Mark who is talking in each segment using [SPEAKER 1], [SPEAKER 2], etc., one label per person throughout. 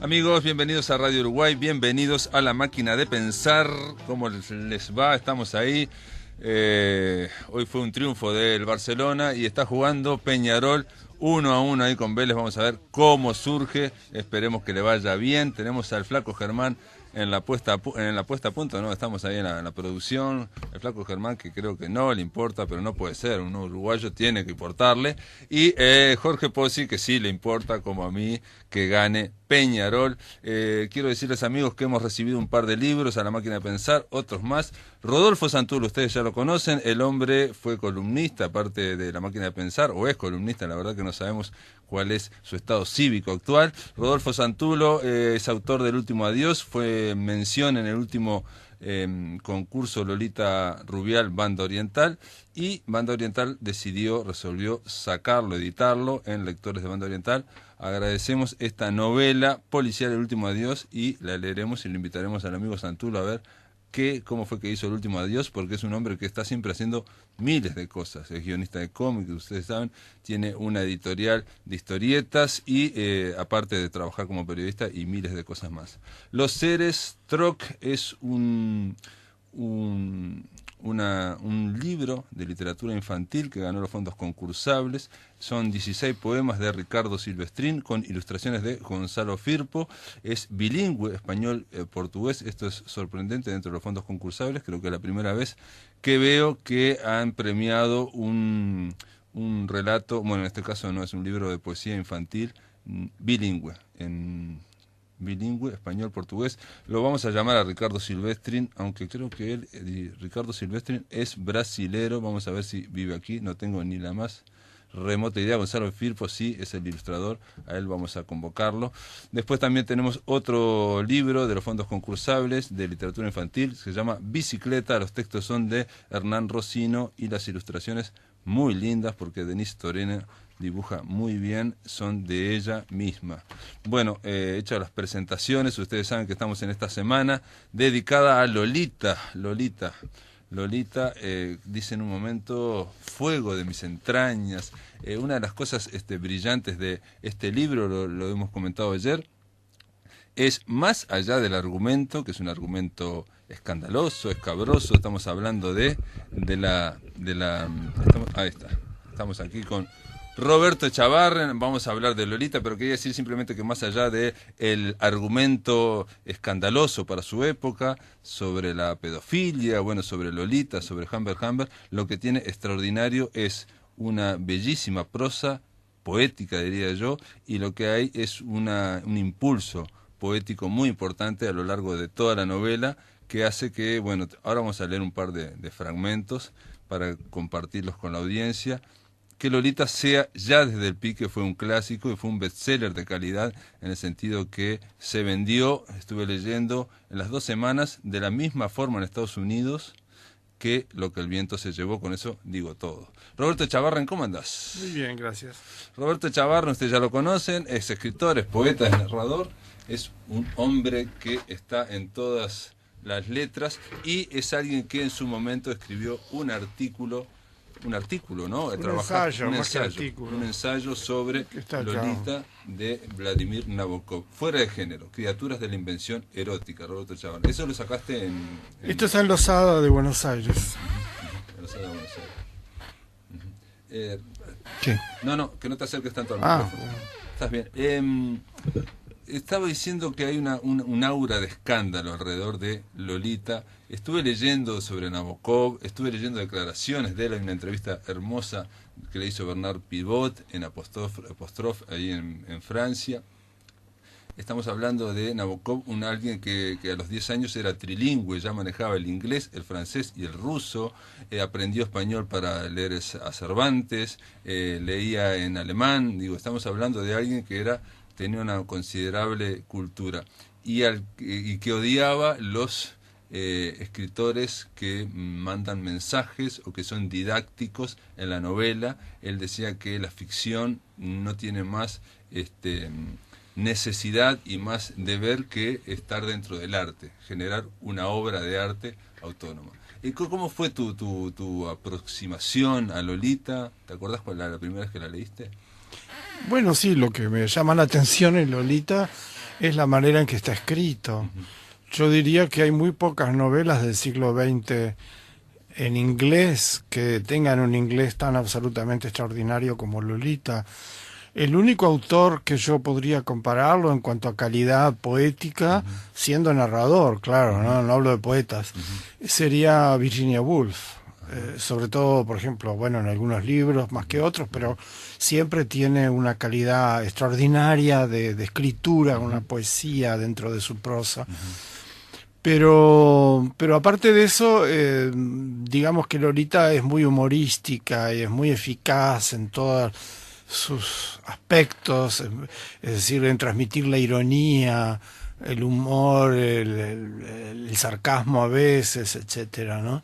[SPEAKER 1] Amigos, bienvenidos a Radio Uruguay, bienvenidos a La Máquina de Pensar. ¿Cómo les va? Estamos ahí. Hoy fue un triunfo del Barcelona y está jugando Peñarol 1-1 ahí con Vélez. Vamos a ver cómo surge. Esperemos que le vaya bien. Tenemos al Flaco Germán en la puesta a punto, ¿no? Estamos ahí en la producción. El Flaco Germán, que creo que no le importa, pero no puede ser. Un uruguayo tiene que importarle. Y Jorge Pozzi, que sí le importa, como a mí, que gane Peñarol. Quiero decirles, amigos, que hemos recibido un par de libros a La Máquina de Pensar, otros más. Rodolfo Santulo, ustedes ya lo conocen. El hombre fue columnista, aparte de La Máquina de Pensar, o es columnista, la verdad que no sabemos cuál es su estado cívico actual. Rodolfo Santulo es autor del Último Adiós, fue mención en el último concurso Lolita Rubial Banda Oriental, y Banda Oriental resolvió sacarlo, editarlo en Lectores de Banda Oriental. Agradecemos esta novela policial El Último Adiós y la leeremos y lo invitaremos al amigo Santulo a ver cómo fue que hizo El Último Adiós, porque es un hombre que está siempre haciendo miles de cosas. Es guionista de cómics, ustedes saben, tiene una editorial de historietas y aparte de trabajar como periodista y miles de cosas más. Los Seres Troc es un libro de literatura infantil que ganó los fondos concursables. Son 16 poemas de Ricardo Silvestrín con ilustraciones de Gonzalo Firpo. Es bilingüe, español-portugués. Esto es sorprendente dentro de los fondos concursables. Creo que es la primera vez que veo que han premiado un relato, bueno, en este caso no es un libro de poesía infantil, bilingüe, bilingüe, español-portugués. Lo vamos a llamar a Ricardo Silvestrín, aunque creo que Ricardo Silvestrín es brasilero. Vamos a ver si vive aquí, no tengo ni la más remota idea. Gonzalo Firpo sí es el ilustrador, a él vamos a convocarlo. Después también tenemos otro libro de los fondos concursables de literatura infantil, se llama Bicicleta. Los textos son de Hernán Rocino y las ilustraciones muy lindas, porque Denise Torena dibuja muy bien, son de ella misma. Bueno, hechas las presentaciones, ustedes saben que estamos en esta semana dedicada a Lolita. Lolita dice en un momento, fuego de mis entrañas. Una de las cosas brillantes de este libro, lo hemos comentado ayer, es más allá del argumento, que es un argumento escandaloso, escabroso. Estamos hablando ahí está. Estamos aquí con Roberto Echavarren, vamos a hablar de Lolita, pero quería decir simplemente que más allá de el argumento escandaloso para su época sobre la pedofilia, bueno, sobre Lolita, sobre Humbert, lo que tiene extraordinario es una bellísima prosa poética, diría yo, y lo que hay es un impulso poético muy importante a lo largo de toda la novela, que hace que, bueno, ahora vamos a leer un par de fragmentos para compartirlos con la audiencia. Que Lolita sea, ya desde el pique fue un clásico y fue un bestseller de calidad, en el sentido que se vendió, estuve leyendo, en las 2 semanas de la misma forma en Estados Unidos que Lo que el viento se llevó. Con eso digo todo. Roberto Echavarren, ¿cómo andás?
[SPEAKER 2] Muy bien, gracias.
[SPEAKER 1] Roberto Echavarren, ustedes ya lo conocen, es escritor, es poeta, es narrador, es un hombre que está en todas las letras y es alguien que en su momento escribió un artículo, ¿no? Un ensayo sobre Lolita de Vladimir Nabokov. Fuera de género, criaturas de la invención erótica, Roberto Echavarren. Eso lo sacaste en...
[SPEAKER 2] Esto está en Losada de Buenos Aires.
[SPEAKER 1] En Losada de Buenos Aires.
[SPEAKER 2] ¿Qué?
[SPEAKER 1] No, que no te acerques tanto al micrófono.
[SPEAKER 2] Bueno.
[SPEAKER 1] Estás bien. Estaba diciendo que hay un aura de escándalo alrededor de Lolita. Estuve leyendo sobre Nabokov, estuve leyendo declaraciones de él. Hay una entrevista hermosa que le hizo Bernard Pivot en Apostrophe ahí en Francia. Estamos hablando de Nabokov, alguien que a los 10 años era trilingüe, ya manejaba el inglés, el francés y el ruso, aprendió español para leer a Cervantes, leía en alemán. Estamos hablando de alguien que tenía una considerable cultura y que odiaba los escritores que mandan mensajes o que son didácticos en la novela. Él decía que la ficción no tiene más necesidad y más deber que estar dentro del arte, generar una obra de arte autónoma. ¿Y cómo fue tu aproximación a Lolita? ¿Te acuerdas la primera vez que la leíste?
[SPEAKER 2] Bueno, sí, lo que me llama la atención en Lolita es la manera en que está escrito. Yo diría que hay muy pocas novelas del siglo XX en inglés que tengan un inglés tan absolutamente extraordinario como Lolita. El único autor que yo podría compararlo en cuanto a calidad poética, siendo narrador, claro, no hablo de poetas, sería Virginia Woolf. Sobre todo, por ejemplo, bueno, en algunos libros más que otros, pero siempre tiene una calidad extraordinaria de escritura, una poesía dentro de su prosa. Pero aparte de eso, digamos que Lolita es muy humorística y es muy eficaz en todos sus aspectos, es decir, en transmitir la ironía, el humor, el sarcasmo a veces, etcétera, ¿no?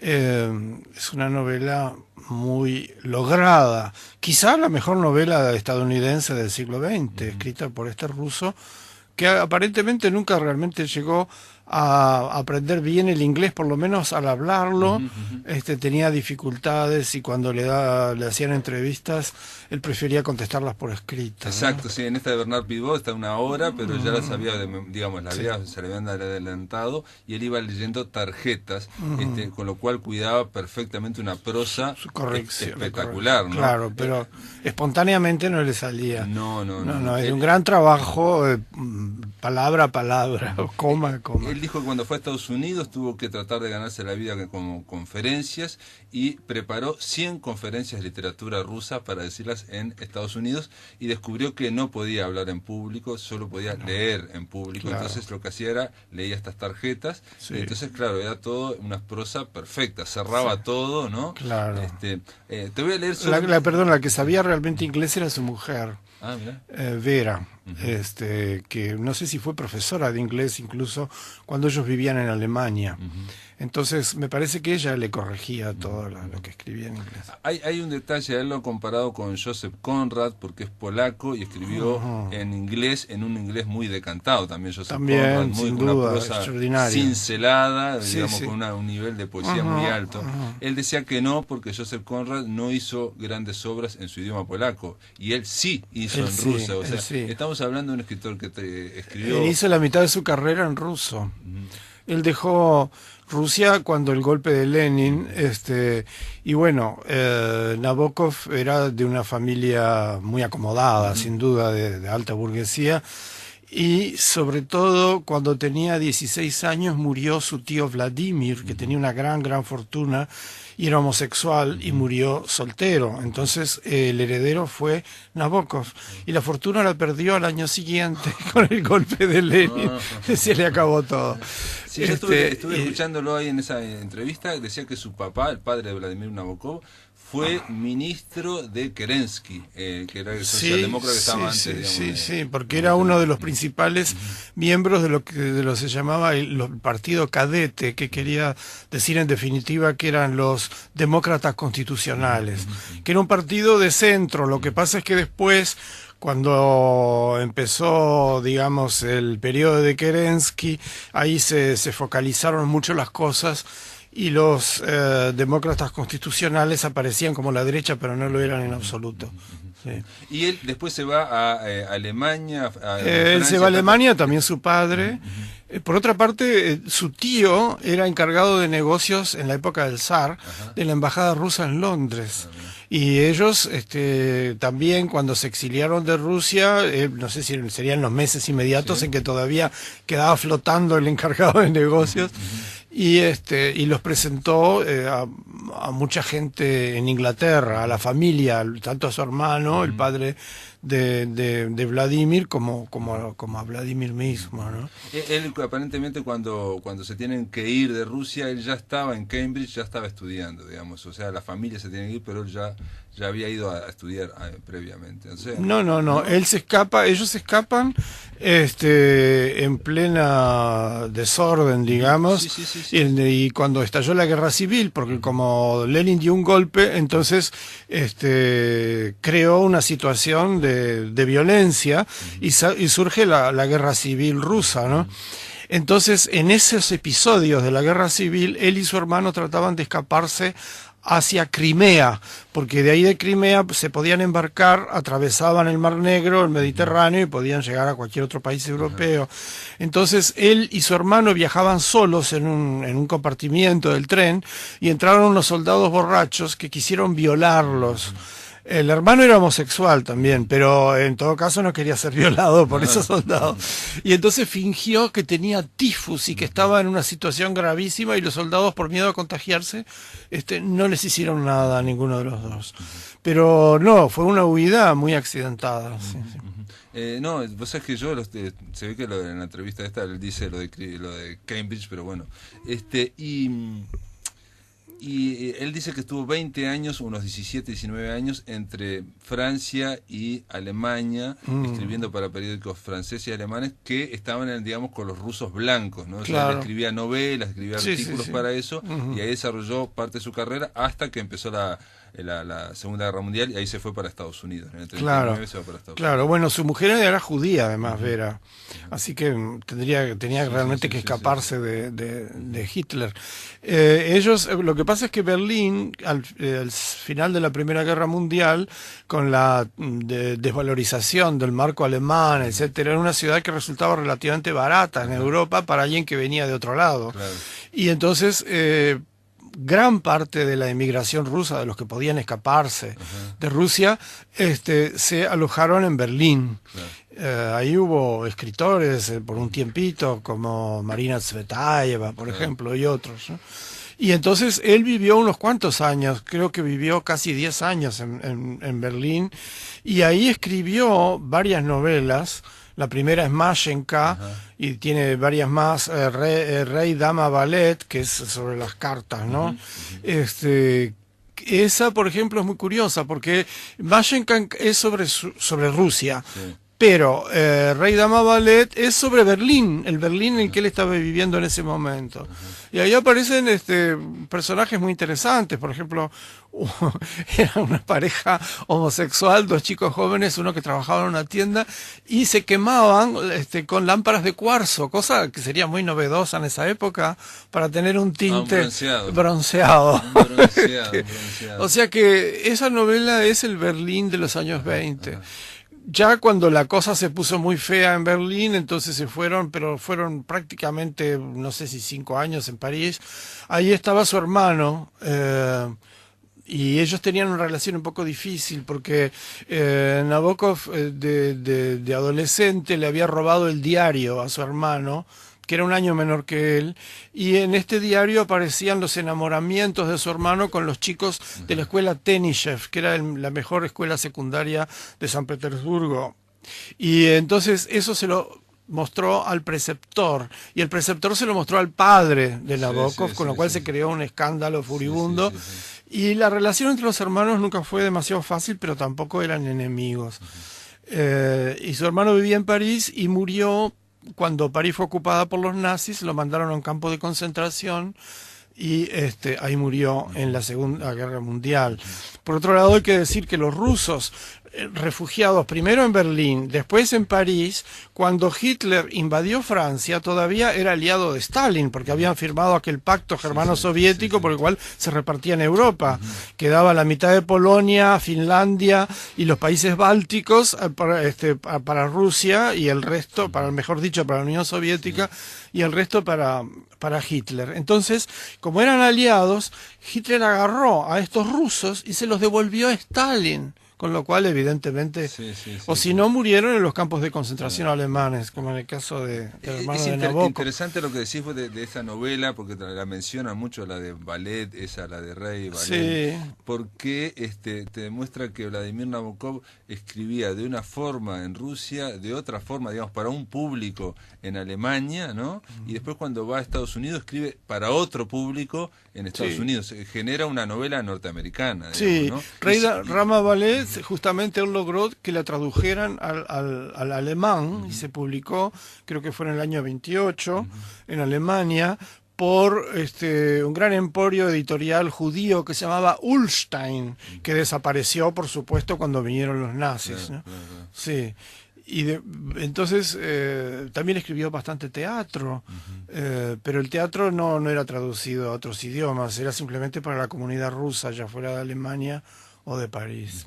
[SPEAKER 2] Es una novela muy lograda, quizá la mejor novela estadounidense del siglo XX, escrita por este ruso, que aparentemente nunca realmente llegó a aprender bien el inglés, por lo menos al hablarlo. Tenía dificultades y cuando le hacían entrevistas, él prefería contestarlas por escrito.
[SPEAKER 1] Exacto, ¿no? Sí, en esta de Bernard Pivot está una hora, pero ya la sabía, digamos, se le habían adelantado y él iba leyendo tarjetas, con lo cual cuidaba perfectamente una prosa espectacular, ¿no?
[SPEAKER 2] Claro, pero espontáneamente no le salía.
[SPEAKER 1] No,
[SPEAKER 2] es un gran trabajo, palabra a palabra, coma a coma.
[SPEAKER 1] Él dijo que cuando fue a Estados Unidos tuvo que tratar de ganarse la vida como conferencias y preparó 100 conferencias de literatura rusa para decirlas en Estados Unidos y descubrió que no podía hablar en público, solo podía leer en público. Claro. Entonces lo que hacía era, leía estas tarjetas, y entonces claro, era todo una prosa perfecta, cerraba todo, ¿no?
[SPEAKER 2] Claro.
[SPEAKER 1] Te voy a leer sobre...
[SPEAKER 2] la que sabía realmente inglés era su mujer. Vera, que no sé si fue profesora de inglés incluso cuando ellos vivían en Alemania. Entonces me parece que ella le corregía todo lo que escribía en inglés.
[SPEAKER 1] Hay un detalle, él lo ha comparado con Joseph Conrad porque es polaco y escribió en inglés, en un inglés muy decantado también. Conrad,
[SPEAKER 2] sin
[SPEAKER 1] una
[SPEAKER 2] duda,
[SPEAKER 1] prosa
[SPEAKER 2] extraordinaria,
[SPEAKER 1] cincelada, digamos, con un nivel de poesía muy alto. Él decía que no, porque Joseph Conrad no hizo grandes obras en su idioma polaco y él sí hizo en ruso. O sea, estamos hablando de un escritor que escribió...
[SPEAKER 2] Él hizo la mitad de su carrera en ruso. Él dejó Rusia cuando el golpe de Lenin, y bueno, Nabokov era de una familia muy acomodada, sin duda, de alta burguesía, y sobre todo cuando tenía 16 años murió su tío Vladimir, que tenía una gran fortuna y era homosexual y murió soltero. Entonces el heredero fue Nabokov y la fortuna la perdió al año siguiente con el golpe de Lenin. Se le acabó todo.
[SPEAKER 1] Sí, yo estuve escuchándolo ahí en esa entrevista, decía que su papá, el padre de Vladimir Nabokov, fue ministro de Kerensky, que era el socialdemócrata que estaba antes.
[SPEAKER 2] Sí, porque era uno de los principales miembros de lo que se llamaba el partido cadete, que quería decir en definitiva que eran los demócratas constitucionales, que era un partido de centro. Lo que pasa es que después, cuando empezó, digamos, el periodo de Kerensky, ahí se focalizaron mucho las cosas y los demócratas constitucionales aparecían como la derecha, pero no lo eran en absoluto. Sí.
[SPEAKER 1] Y él después se va a Alemania.
[SPEAKER 2] Él se va a Alemania, también su padre. Por otra parte, su tío era encargado de negocios en la época del zar de la embajada rusa en Londres. Y ellos también, cuando se exiliaron de Rusia, no sé si serían los meses inmediatos en que todavía quedaba flotando el encargado de negocios, y los presentó a mucha gente en Inglaterra, a la familia, tanto a su hermano, el padre de Vladimir, como a Vladimir mismo, ¿no?
[SPEAKER 1] Él aparentemente cuando se tienen que ir de Rusia, él ya estaba en Cambridge, ya estaba estudiando, digamos, o sea, la familia se tiene que ir, pero él ya había ido a estudiar previamente. O sea,
[SPEAKER 2] no, ellos se escapan en plena desorden, digamos, y cuando estalló la guerra civil, porque como Lenin dio un golpe, entonces creó una situación de violencia y surge la guerra civil rusa, ¿no? Entonces, en esos episodios de la guerra civil, él y su hermano trataban de escaparse hacia Crimea, porque de ahí de Crimea se podían embarcar, atravesaban el Mar Negro, el Mediterráneo y podían llegar a cualquier otro país europeo. Entonces él y su hermano viajaban solos en un compartimiento del tren y entraron unos soldados borrachos que quisieron violarlos. El hermano era homosexual también, pero en todo caso no quería ser violado por esos soldados. Y entonces fingió que tenía tifus y que estaba en una situación gravísima y los soldados, por miedo a contagiarse, no les hicieron nada a ninguno de los dos. Pero no, fue una huida muy accidentada. Sí, sí.
[SPEAKER 1] No, vos sabés que yo, se ve que en la entrevista esta él dice lo de Cambridge, pero bueno. Y él dice que estuvo 20 años, unos 17, 19 años, entre Francia y Alemania, escribiendo para periódicos franceses y alemanes que estaban, digamos, con los rusos blancos, ¿no? O sea, él escribía novelas, escribía artículos para eso, y ahí desarrolló parte de su carrera hasta que empezó la Segunda Guerra Mundial, y ahí se fue para Estados Unidos. En el 39 se va para Estados Unidos.
[SPEAKER 2] Bueno, su mujer era judía, además, Vera. Así que tenía realmente que escaparse de Hitler. Ellos, lo que pasa es que Berlín, al final de la Primera Guerra Mundial, con la desvalorización del marco alemán, etcétera, era una ciudad que resultaba relativamente barata en Europa para alguien que venía de otro lado. Claro. Y entonces gran parte de la emigración rusa, de los que podían escaparse de Rusia, se alojaron en Berlín. Claro. Ahí hubo escritores por un tiempito, como Marina Tsvetaeva, por ejemplo, y otros, ¿no? Y entonces él vivió unos cuantos años, creo que vivió casi 10 años en Berlín, y ahí escribió varias novelas. La primera es Mashenka, y tiene varias más, Rey, Dama, Ballet, que es sobre las cartas, ¿no? Esa, por ejemplo, es muy curiosa, porque Mashenka es sobre Rusia. Sí. Pero Rey, Dama, Ballet es sobre Berlín, el Berlín en el que él estaba viviendo en ese momento. Y ahí aparecen personajes muy interesantes. Por ejemplo, era una pareja homosexual, dos chicos jóvenes, uno que trabajaba en una tienda, y se quemaban con lámparas de cuarzo, cosa que sería muy novedosa en esa época, para tener un tinte bronceado. O sea que esa novela es el Berlín de los años 20. Ya cuando la cosa se puso muy fea en Berlín, entonces se fueron, pero fueron prácticamente, no sé si 5 años en París. Ahí estaba su hermano, y ellos tenían una relación un poco difícil, porque Nabokov de adolescente le había robado el diario a su hermano, que era un año menor que él, y en este diario aparecían los enamoramientos de su hermano con los chicos de la escuela Tenishev, que era la mejor escuela secundaria de San Petersburgo. Y entonces eso se lo mostró al preceptor, y el preceptor se lo mostró al padre de Nabokov, con lo cual se creó un escándalo furibundo. Y la relación entre los hermanos nunca fue demasiado fácil, pero tampoco eran enemigos. Y su hermano vivía en París y murió cuando París fue ocupada por los nazis. Lo mandaron a un campo de concentración y ahí murió en la Segunda Guerra Mundial. Por otro lado, hay que decir que los rusos refugiados primero en Berlín, después en París, cuando Hitler invadió Francia, todavía era aliado de Stalin, porque habían firmado aquel pacto germano-soviético por el cual se repartía en Europa. Quedaba la mitad de Polonia, Finlandia y los países bálticos para Rusia, y el resto, mejor dicho, para la Unión Soviética, y el resto para Hitler. Entonces, como eran aliados, Hitler agarró a estos rusos y se los devolvió a Stalin. Con lo cual, evidentemente, o si no, murieron en los campos de concentración alemanes, como en el caso del hermano de Nabokov.
[SPEAKER 1] Es interesante lo que decís vos de esa novela, porque la menciona mucho, la de Ballet, la de Rey, Ballet, porque te demuestra que Vladimir Nabokov escribía de una forma en Rusia, de otra forma, digamos, para un público en Alemania, ¿no? Y después cuando va a Estados Unidos escribe para otro público en Estados Unidos. Genera una novela norteamericana, digamos, ¿no?
[SPEAKER 2] Rey, Dama, Ballet, justamente él logró que la tradujeran al alemán, y se publicó, creo que fue en el año 28, en Alemania, por un gran emporio editorial judío que se llamaba Ullstein, que desapareció, por supuesto, cuando vinieron los nazis, ¿no? Sí. Entonces también escribió bastante teatro, pero el teatro no era traducido a otros idiomas, era simplemente para la comunidad rusa, ya fuera de Alemania o de París.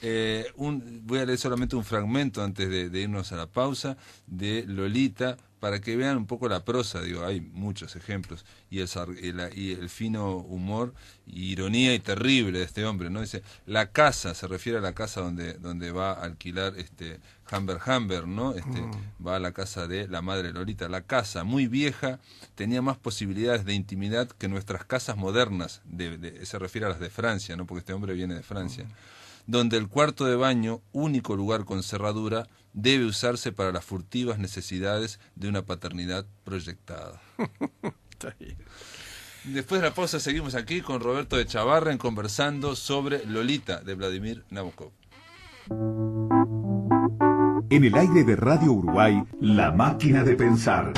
[SPEAKER 1] Voy a leer solamente un fragmento antes de irnos a la pausa de Lolita, para que vean un poco la prosa. Digo, hay muchos ejemplos, y el fino humor y ironía y terrible de este hombre, ¿no? Dice, la casa, se refiere a la casa donde va a alquilar Humber, ¿no? Va a la casa de la madre Lolita. La casa, muy vieja, tenía más posibilidades de intimidad que nuestras casas modernas, se refiere a las de Francia, ¿no? Porque este hombre viene de Francia. Donde el cuarto de baño, único lugar con cerradura, debe usarse para las furtivas necesidades de una paternidad proyectada.
[SPEAKER 2] Está bien.
[SPEAKER 1] Después de la pausa seguimos aquí con Roberto de Chavarren conversando sobre Lolita de Vladimir Nabokov.
[SPEAKER 3] En el aire de Radio Uruguay, La Máquina de Pensar.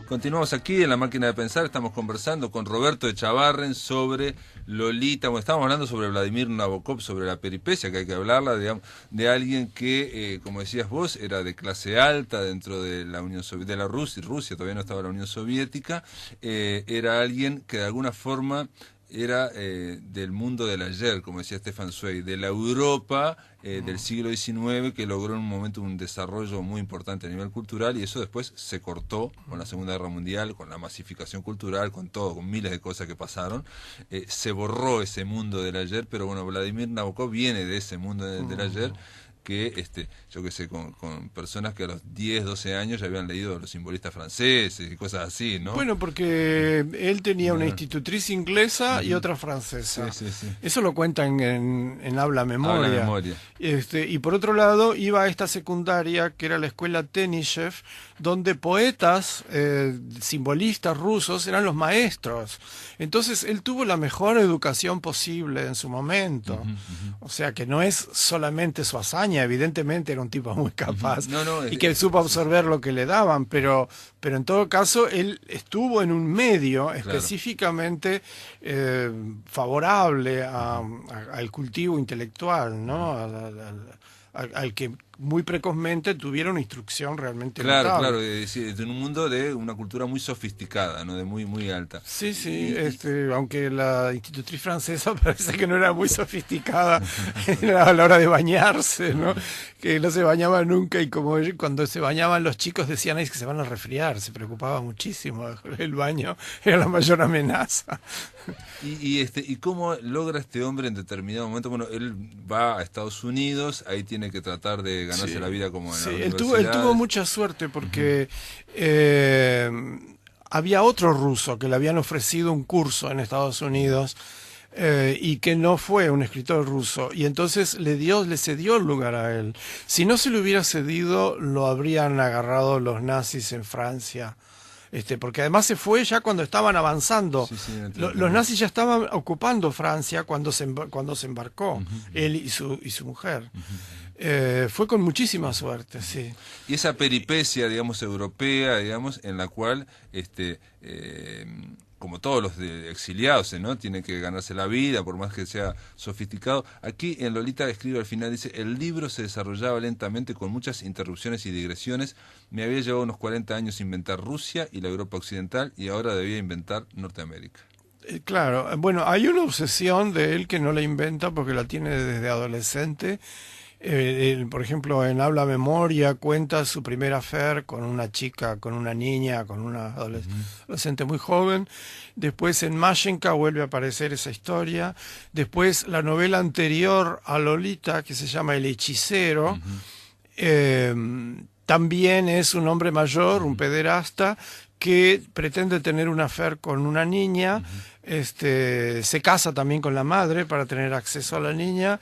[SPEAKER 1] Continuamos aquí en La Máquina de Pensar, estamos conversando con Roberto de Chavarren sobre Lolita. Bueno, estábamos hablando sobre Vladimir Nabokov, sobre la peripecia, que hay que hablarla, digamos, de alguien que, como decías vos, era de clase alta dentro de la Unión Soviética, de la Rusia todavía no estaba la Unión Soviética, era alguien que de alguna forma era del mundo del ayer, como decía Stefan Zweig, de la Europa del siglo XIX, que logró en un momento un desarrollo muy importante a nivel cultural, y eso después se cortó con la Segunda Guerra Mundial, con la masificación cultural, con todo, con miles de cosas que pasaron. Se borró ese mundo del ayer, pero bueno, Vladimir Nabokov viene de ese mundo del ayer, que yo qué sé, con personas que a los 10, 12 años ya habían leído Los simbolistas franceses y cosas así, ¿no?
[SPEAKER 2] Bueno, porque él tenía una institutriz inglesa y otra francesa.
[SPEAKER 1] Sí.
[SPEAKER 2] Eso lo cuentan en Habla Memoria.
[SPEAKER 1] Habla Memoria.
[SPEAKER 2] Y por otro lado, iba a esta secundaria, que era la escuela Tenishev, donde poetas, simbolistas rusos eran los maestros. Entonces, él tuvo la mejor educación posible en su momento. O sea, que no es solamente su hazaña, evidentemente era un tipo muy capaz y que supo absorber lo que le daban, pero en todo caso él estuvo en un medio específicamente favorable al cultivo intelectual, ¿no? Al que muy precozmente tuvieron una instrucción realmente notable.
[SPEAKER 1] Claro, de un mundo de una cultura muy sofisticada, ¿no? De muy alta.
[SPEAKER 2] Sí, aunque la institutriz francesa parece que no era muy sofisticada a la hora de bañarse, ¿no? Que no se bañaba nunca, y como cuando se bañaban los chicos decían, es que se van a resfriar, se preocupaba muchísimo. El baño era la mayor amenaza.
[SPEAKER 1] ¿Y cómo logra este hombre en determinado momento? Bueno, él va a Estados Unidos, ahí tiene que tratar de ganarse la vida como en la universidad.
[SPEAKER 2] Él tuvo mucha suerte porque había otro ruso que le habían ofrecido un curso en Estados Unidos y que no fue un escritor ruso, y entonces le cedió el lugar a él. Si no se le hubiera cedido, lo habrían agarrado los nazis en Francia. Porque además se fue ya cuando estaban avanzando. Los nazis ya estaban ocupando Francia cuando se embarcó, él y su mujer. Fue con muchísima suerte, sí.
[SPEAKER 1] Y esa peripecia, digamos, europea, digamos, en la cual, como todos los exiliados, ¿no? Tienen que ganarse la vida, por más que sea sofisticado. Aquí en Lolita escribe al final, dice, el libro se desarrollaba lentamente con muchas interrupciones y digresiones. Me había llevado unos 40 años inventar Rusia y la Europa occidental, y ahora debía inventar Norteamérica.
[SPEAKER 2] Claro, bueno, hay una obsesión de él que no la inventa porque la tiene desde adolescente. Por ejemplo, en Habla Memoria cuenta su primer affair con una chica, con una niña, con una adolescente muy joven. Después en Mashenka vuelve a aparecer esa historia. Después la novela anterior a Lolita, que se llama El hechicero, también es un hombre mayor, un pederasta, que pretende tener un affair con una niña. Se casa también con la madre para tener acceso a la niña.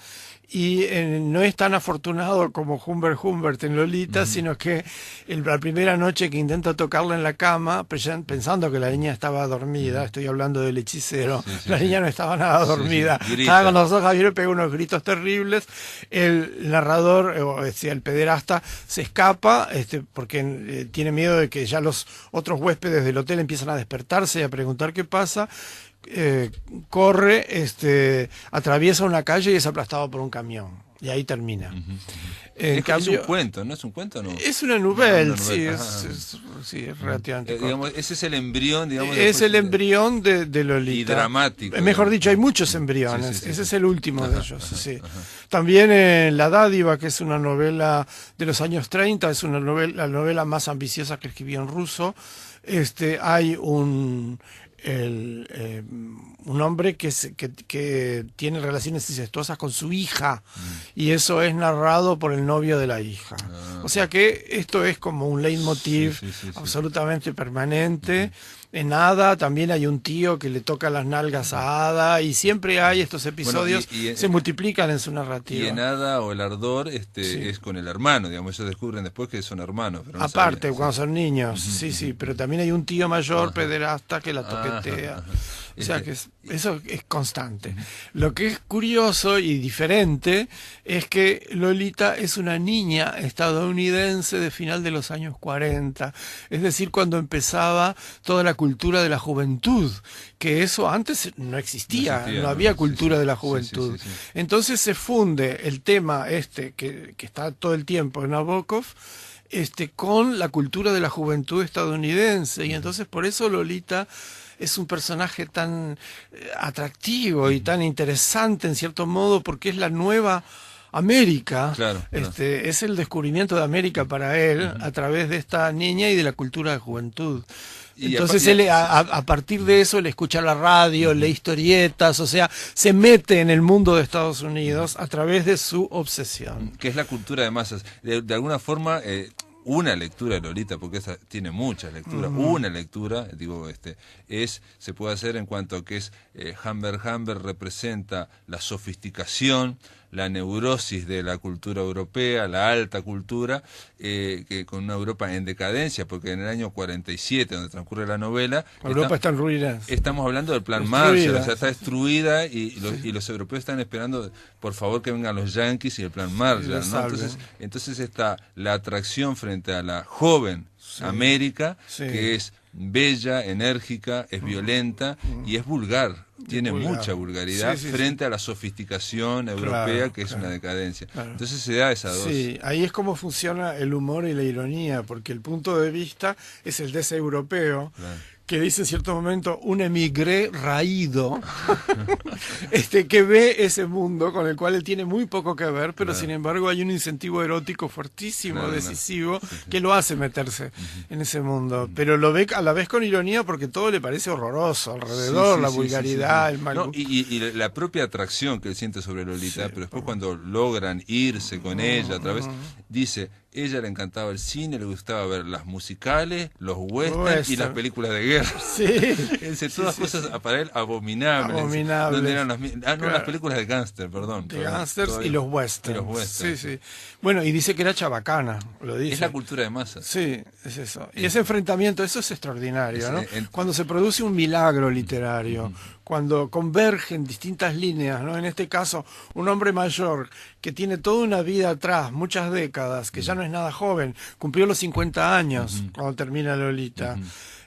[SPEAKER 2] Y no es tan afortunado como Humbert en Lolita, sino que la primera noche que intenta tocarla en la cama, pensando que la niña estaba dormida, estoy hablando del hechicero, la niña no estaba nada dormida, estaba con los ojos abiertos, pega unos gritos terribles. El narrador, el pederasta, se escapa porque tiene miedo de que ya los otros huéspedes del hotel empiezan a despertarse y a preguntar qué pasa. corre, atraviesa una calle y es aplastado por un camión. Y ahí termina. En cambio,
[SPEAKER 1] es un cuento, ¿no? ¿Es un cuento o no?
[SPEAKER 2] es una novela,
[SPEAKER 1] Una
[SPEAKER 2] sí,
[SPEAKER 1] novela.
[SPEAKER 2] sí, es relativamente corta.
[SPEAKER 1] Digamos, ese es el embrión, digamos.
[SPEAKER 2] Es el embrión de Lolita.
[SPEAKER 1] Y dramático.
[SPEAKER 2] Mejor dicho, hay muchos
[SPEAKER 1] Sí,
[SPEAKER 2] embriones.
[SPEAKER 1] sí,
[SPEAKER 2] Ese
[SPEAKER 1] sí.
[SPEAKER 2] es el último de ellos. Sí. También La dádiva, que es una novela de los años 30, es la novela más ambiciosa que escribió en ruso. Hay un hombre que tiene relaciones incestuosas con su hija, y eso es narrado por el novio de la hija. O sea que esto es como un leitmotiv
[SPEAKER 1] Sí.
[SPEAKER 2] absolutamente permanente. En Ada también hay un tío que le toca las nalgas a Ada, y siempre hay estos episodios, se multiplican en su narrativa.
[SPEAKER 1] Y en Ada o El Ardor es con el hermano, digamos, ellos descubren después que son hermanos. Pero no
[SPEAKER 2] Aparte,
[SPEAKER 1] sabían,
[SPEAKER 2] cuando son niños, sí, pero también hay un tío mayor pederasta que la toquetea. O sea que eso es constante. Lo que es curioso y diferente es que Lolita es una niña estadounidense de final de los años 40, es decir, cuando empezaba toda la cultura de la juventud, que eso antes no existía, no había cultura de la juventud.
[SPEAKER 1] Sí.
[SPEAKER 2] Entonces se funde el tema que está todo el tiempo en Nabokov, con la cultura de la juventud estadounidense, y entonces por eso Lolita es un personaje tan atractivo y tan interesante en cierto modo, porque es la nueva América.
[SPEAKER 1] Claro.
[SPEAKER 2] Es el descubrimiento de América para él a través de esta niña y de la cultura de juventud.
[SPEAKER 1] Y
[SPEAKER 2] entonces él, a partir de eso, él escucha la radio, lee historietas, o sea, se mete en el mundo de Estados Unidos a través de su obsesión.
[SPEAKER 1] Que es la cultura de masas. De alguna forma, una lectura de Lolita, porque esa tiene muchas lecturas, una lectura, digo, se puede hacer en cuanto a que es Humbert representa la sofisticación, la neurosis de la cultura europea, la alta cultura, que con una Europa en decadencia, porque en el año 47, donde transcurre la novela,
[SPEAKER 2] Europa está en ruinas.
[SPEAKER 1] Estamos hablando del plan Marshall, o sea, está destruida, y los europeos están esperando, por favor, que vengan los yanquis y el plan Marshall, ¿no? Entonces está la atracción frente a la joven América, que es bella, enérgica, es violenta y es vulgar. Tiene mucha vulgaridad frente a la sofisticación europea, que es una decadencia. Entonces se da esa dos.
[SPEAKER 2] Sí, ahí es como funciona el humor y la ironía, porque el punto de vista es el de ese europeo, que dice en cierto momento un emigré raído, que ve ese mundo con el cual él tiene muy poco que ver, pero sin embargo hay un incentivo erótico fuertísimo, decisivo, que lo hace meterse en ese mundo. Pero lo ve a la vez con ironía, porque todo le parece horroroso alrededor, la vulgaridad, el mal...
[SPEAKER 1] No, y la propia atracción que él siente sobre Lolita, pero después cuando logran irse con ella otra vez, dice... Ella le encantaba el cine, le gustaba ver las musicales, los westerns y las películas de guerra. Todas cosas para él abominables. ¿Dónde eran las películas de gángster, perdón.
[SPEAKER 2] De gángsters y los westerns. Sí. Bueno, y dice que era chabacana, lo dice.
[SPEAKER 1] Es la cultura de masas.
[SPEAKER 2] Sí, es eso. Y ese enfrentamiento, eso es extraordinario, ¿no? Cuando se produce un milagro literario, cuando convergen distintas líneas, ¿no? En este caso, un hombre mayor que tiene toda una vida atrás, muchas décadas, que ya no es nada joven, cumplió los 50 años cuando termina Lolita.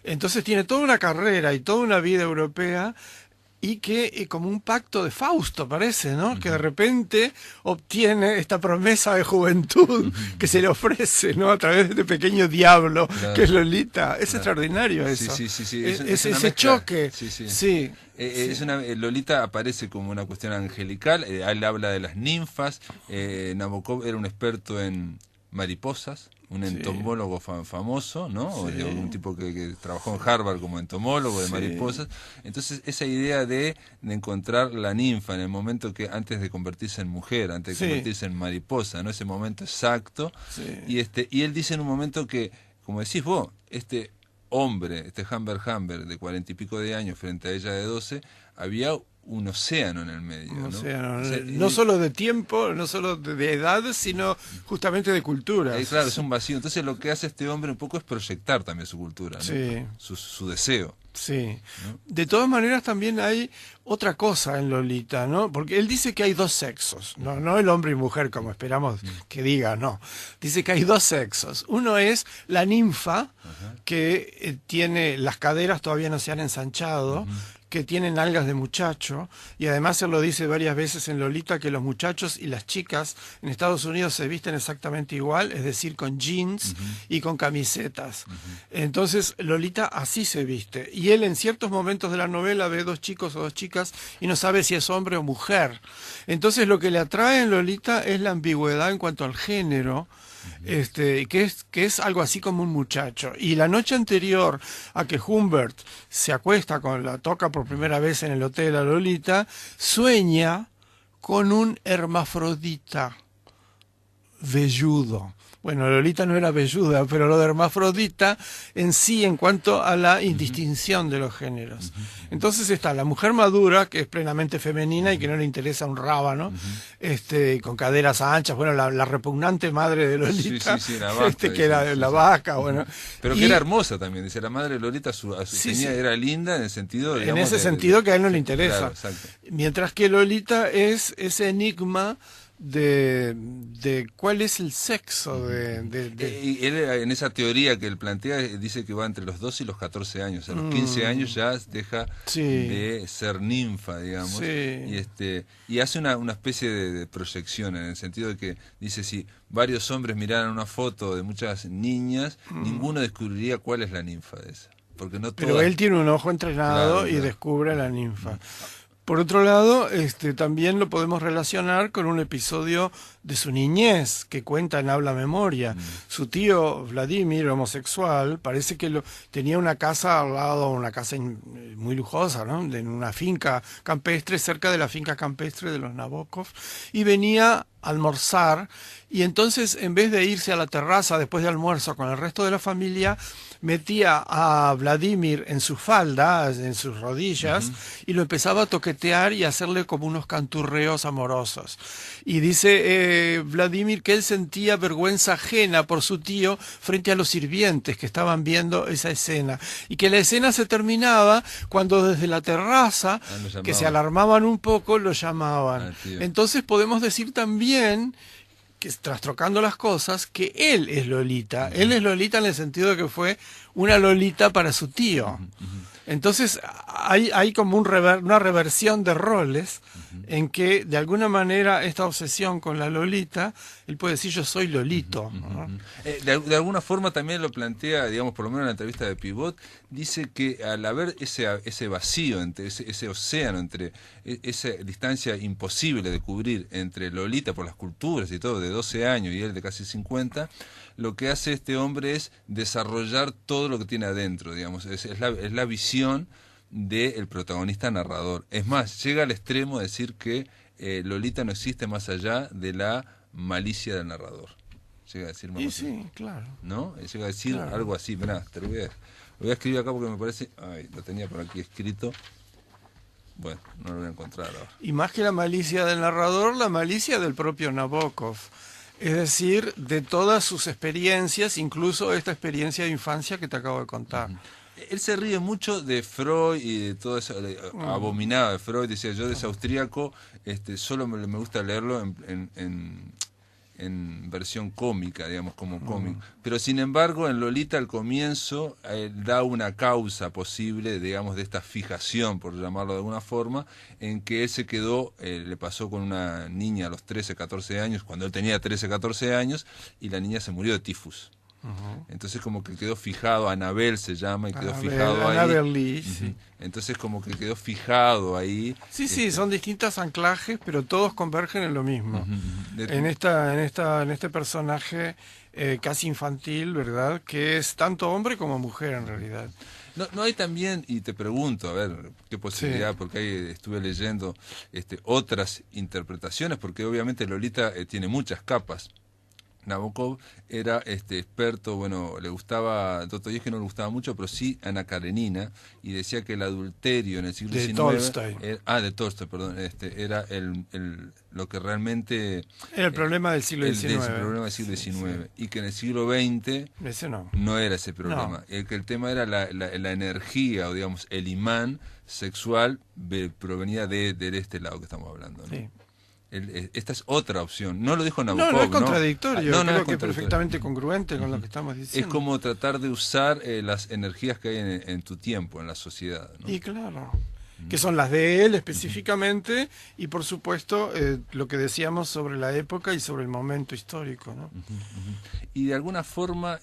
[SPEAKER 2] Entonces tiene toda una carrera y toda una vida europea, y que como un pacto de Fausto parece, ¿no? Que de repente obtiene esta promesa de juventud que se le ofrece, ¿no? A través de este pequeño diablo que es Lolita. Es extraordinario eso.
[SPEAKER 1] Sí.
[SPEAKER 2] Es ese choque.
[SPEAKER 1] Lolita aparece como una cuestión angelical. Él habla de las ninfas. Nabokov era un experto en mariposas, un entomólogo famoso, ¿no? Un tipo que trabajó en Harvard como entomólogo de mariposas. Entonces esa idea de encontrar la ninfa en el momento que antes de convertirse en mujer, antes de convertirse en mariposa, ¿no? Ese momento exacto. Y él dice en un momento que, como decís vos, este hombre, Humbert de 40 y pico de años frente a ella de 12, había un océano en el medio.
[SPEAKER 2] No solo de tiempo, no solo de edad, sino justamente de cultura.
[SPEAKER 1] Claro, es un vacío. Entonces lo que hace este hombre un poco es proyectar también su cultura, ¿no? Su deseo.
[SPEAKER 2] Sí. ¿No? De todas maneras también hay otra cosa en Lolita, ¿no? Porque él dice que hay dos sexos, no el hombre y mujer como esperamos que diga, no. Dice que hay dos sexos. Uno es la ninfa, que tiene las caderas todavía no se han ensanchado, que tienen algas de muchacho, y además él lo dice varias veces en Lolita, que los muchachos y las chicas en Estados Unidos se visten exactamente igual, es decir, con jeans y con camisetas. Entonces Lolita así se viste, y él en ciertos momentos de la novela ve dos chicos o dos chicas y no sabe si es hombre o mujer. Entonces lo que le atrae en Lolita es la ambigüedad en cuanto al género, que es algo así como un muchacho. Y la noche anterior a que Humbert se acuesta la toca por primera vez en el hotel a Lolita, sueña con un hermafrodita velludo. Bueno, Lolita no era velluda, pero lo de hermafrodita en sí, en cuanto a la indistinción de los géneros. Entonces está la mujer madura, que es plenamente femenina y que no le interesa un rábano, con caderas anchas, bueno, la repugnante madre de Lolita,
[SPEAKER 1] sí, la vaca,
[SPEAKER 2] que era la vaca, bueno.
[SPEAKER 1] Pero que era hermosa también, dice la madre de Lolita, su seña era linda en el sentido, digamos,
[SPEAKER 2] en ese sentido que a él no le interesa.
[SPEAKER 1] Claro,
[SPEAKER 2] mientras que Lolita es ese enigma de cuál es el sexo
[SPEAKER 1] Y él en esa teoría que él plantea dice que va entre los 12 y los 14 años, a los 15 años ya deja de ser ninfa, digamos, y hace una especie de proyección en el sentido de que dice, si varios hombres miraran una foto de muchas niñas, ninguno descubriría cuál es la ninfa de esa, porque no todas...
[SPEAKER 2] Pero él tiene un ojo entrenado y descubre a la ninfa. Por otro lado, también lo podemos relacionar con un episodio de su niñez que cuenta en Habla Memoria. Su tío Vladimir, homosexual, parece que tenía una casa al lado, una casa muy lujosa, ¿no? En una finca campestre, cerca de la finca campestre de los Nabokov, y venía a almorzar, y entonces en vez de irse a la terraza después de almuerzo con el resto de la familia, metía a Vladimir en su falda, en sus rodillas, y lo empezaba a toquetear y a hacerle como unos canturreos amorosos. Y dice Vladimir que él sentía vergüenza ajena por su tío frente a los sirvientes que estaban viendo esa escena, y que la escena se terminaba cuando desde la terraza, que se alarmaban un poco, lo llamaban. Entonces podemos decir también, que trastrocando las cosas, que él es Lolita. Él es Lolita en el sentido de que fue una Lolita para su tío. Entonces hay como una reversión de roles en que de alguna manera esta obsesión con la Lolita, él puede decir yo soy Lolito. ¿No?
[SPEAKER 1] De alguna forma también lo plantea, digamos, por lo menos en la entrevista de Pivot, dice que al haber ese vacío, ese océano, entre esa distancia imposible de cubrir entre Lolita por las culturas y todo, de 12 años y él de casi 50, lo que hace este hombre es desarrollar todo lo que tiene adentro, digamos, es la visión del protagonista narrador. Es más, llega al extremo de decir que Lolita no existe más allá de la malicia del narrador. Llega a decir más.
[SPEAKER 2] Sí, claro.
[SPEAKER 1] ¿No? Llega a decir algo así. Mirá, te lo voy a escribir acá porque me parece... Ay, lo tenía por aquí escrito. Bueno, no lo voy a encontrar ahora.
[SPEAKER 2] Y más que la malicia del narrador, la malicia del propio Nabokov. Es decir, de todas sus experiencias, incluso esta experiencia de infancia que te acabo de contar.
[SPEAKER 1] Él se ríe mucho de Freud y de todo eso, abominaba de Freud, decía, yo de ese austríaco solo me gusta leerlo en versión cómica, digamos, como cómic. Pero sin embargo, en Lolita al comienzo da una causa posible, digamos, de esta fijación, por llamarlo de alguna forma, en que él se quedó, le pasó con una niña a los 13, 14 años, cuando él tenía 13, 14 años, y la niña se murió de tifus. Entonces como que quedó fijado, Anabel se llama, y quedó fijado ahí.
[SPEAKER 2] Lee, sí.
[SPEAKER 1] Entonces como que quedó fijado ahí.
[SPEAKER 2] Sí, son distintos anclajes, pero todos convergen en lo mismo. En este personaje casi infantil, ¿verdad? Que es tanto hombre como mujer en realidad.
[SPEAKER 1] No hay también, y te pregunto, a ver, qué posibilidad, porque ahí estuve leyendo otras interpretaciones, porque obviamente Lolita tiene muchas capas. Nabokov era experto, bueno, le gustaba, Dostoyevski no le gustaba mucho, pero sí Ana Karenina, y decía que el adulterio en el siglo XIX...
[SPEAKER 2] De Tolstoy.
[SPEAKER 1] De Tolstoy, perdón, era lo que realmente...
[SPEAKER 2] Era el problema del siglo XIX.
[SPEAKER 1] El problema del siglo XIX, y que en el siglo XX
[SPEAKER 2] ese
[SPEAKER 1] no era ese problema. Que el tema era la energía, o digamos, el imán sexual provenía de este lado que estamos hablando, ¿no? Sí. Esta es otra opción. No lo dijo Nabokov.
[SPEAKER 2] No es contradictorio.
[SPEAKER 1] No,
[SPEAKER 2] creo que es perfectamente congruente con lo que estamos diciendo.
[SPEAKER 1] Es como tratar de usar las energías que hay en tu tiempo, en la sociedad, ¿no?
[SPEAKER 2] Y claro. que son las de él específicamente, y por supuesto lo que decíamos sobre la época y sobre el momento histórico, ¿no?
[SPEAKER 1] Y de alguna forma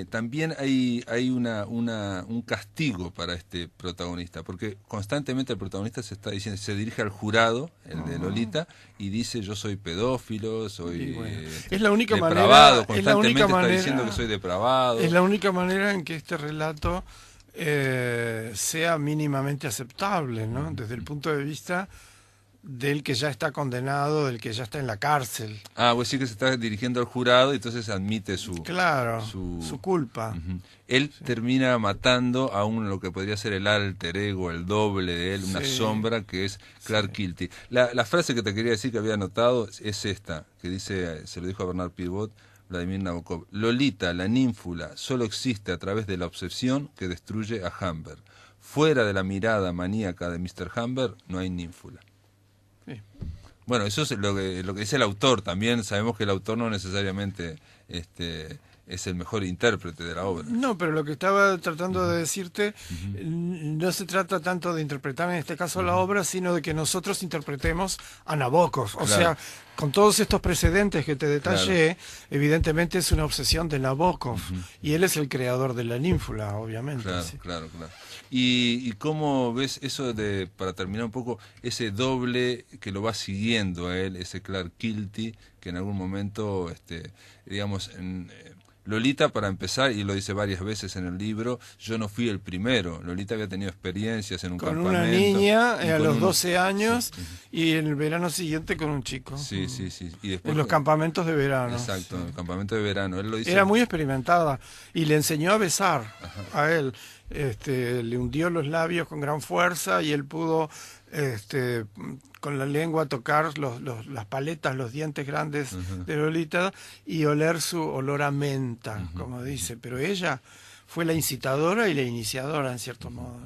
[SPEAKER 1] también hay un castigo para este protagonista, porque constantemente el protagonista se dirige al jurado, el de Lolita, y dice: yo soy pedófilo, soy
[SPEAKER 2] es la única
[SPEAKER 1] depravado,
[SPEAKER 2] manera, constantemente
[SPEAKER 1] está diciendo que soy depravado.
[SPEAKER 2] Es la única manera en que este relato sea mínimamente aceptable, ¿no? Desde el punto de vista del que ya está condenado, del que ya está en la cárcel.
[SPEAKER 1] Pues sí, que se está dirigiendo al jurado y entonces admite su
[SPEAKER 2] culpa.
[SPEAKER 1] Él termina matando a lo que podría ser el alter ego, el doble de él, una sombra, que es Clark Kilty. La frase que te quería decir que había anotado es esta, que dice, se lo dijo a Bernard Pivot, Vladimir Nabokov: Lolita, la ninfula, solo existe a través de la obsesión que destruye a Humbert. Fuera de la mirada maníaca de Mr. Humbert no hay ninfula.
[SPEAKER 2] Sí.
[SPEAKER 1] Bueno, eso es lo que dice el autor. También sabemos que el autor no necesariamente es el mejor intérprete de la obra.
[SPEAKER 2] No, pero lo que estaba tratando de decirte, no se trata tanto de interpretar en este caso la obra, sino de que nosotros interpretemos a Nabokov. O sea, con todos estos precedentes que te detallé, evidentemente es una obsesión de Nabokov, y él es el creador de la ninfula, obviamente.
[SPEAKER 1] Claro. ¿Y cómo ves eso para terminar un poco, ese doble que lo va siguiendo a él, ese Clark Kilty, que en algún momento, digamos, Lolita, para empezar, y lo dice varias veces en el libro, yo no fui el primero. Lolita había tenido experiencias en un campamento.
[SPEAKER 2] Con una niña a los 12 años y en el verano siguiente con un chico.
[SPEAKER 1] Sí. Y después,
[SPEAKER 2] en los campamentos de verano.
[SPEAKER 1] Exacto, en el campamento de verano. Él lo dice.
[SPEAKER 2] Era muy experimentada y le enseñó a besar a él. Le hundió los labios con gran fuerza y él pudo con la lengua tocar las paletas, los dientes grandes de Lolita y oler su olor a menta, como dice. Pero ella fue la incitadora y la iniciadora, en cierto modo.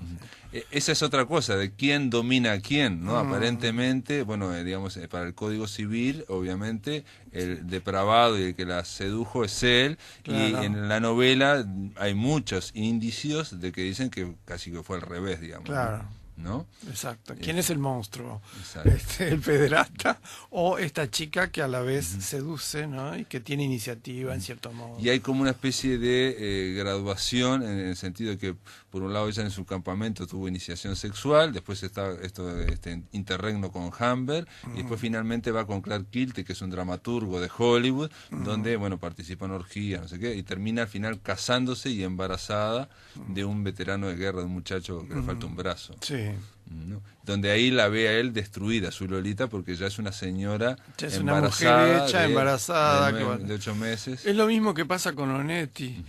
[SPEAKER 1] Esa es otra cosa, de quién domina a quién, ¿no? Aparentemente, bueno, digamos, para el Código Civil, obviamente, el depravado y el que la sedujo es él, y en la novela hay muchos indicios de que dicen que casi que fue al revés, digamos.
[SPEAKER 2] Claro.
[SPEAKER 1] ¿No?
[SPEAKER 2] Exacto. ¿Quién es el monstruo?
[SPEAKER 1] Exacto.
[SPEAKER 2] ¿El pederasta o esta chica que a la vez seduce, ¿no? Y que tiene iniciativa en cierto modo?
[SPEAKER 1] Y hay como una especie de graduación en el sentido de que por un lado ella en su campamento tuvo iniciación sexual, después está este interregno con Humbert, y después finalmente va con Clark Kilty, que es un dramaturgo de Hollywood, donde participa en orgías, no sé qué, y termina al final casándose y embarazada de un veterano de guerra, de un muchacho que le falta un brazo.
[SPEAKER 2] Sí.
[SPEAKER 1] ¿No? Donde ahí la ve a él destruida, su Lolita, porque ya es una señora
[SPEAKER 2] es
[SPEAKER 1] embarazada,
[SPEAKER 2] una mujer hecha, embarazada
[SPEAKER 1] de 8 meses.
[SPEAKER 2] Es lo mismo que pasa con Onetti.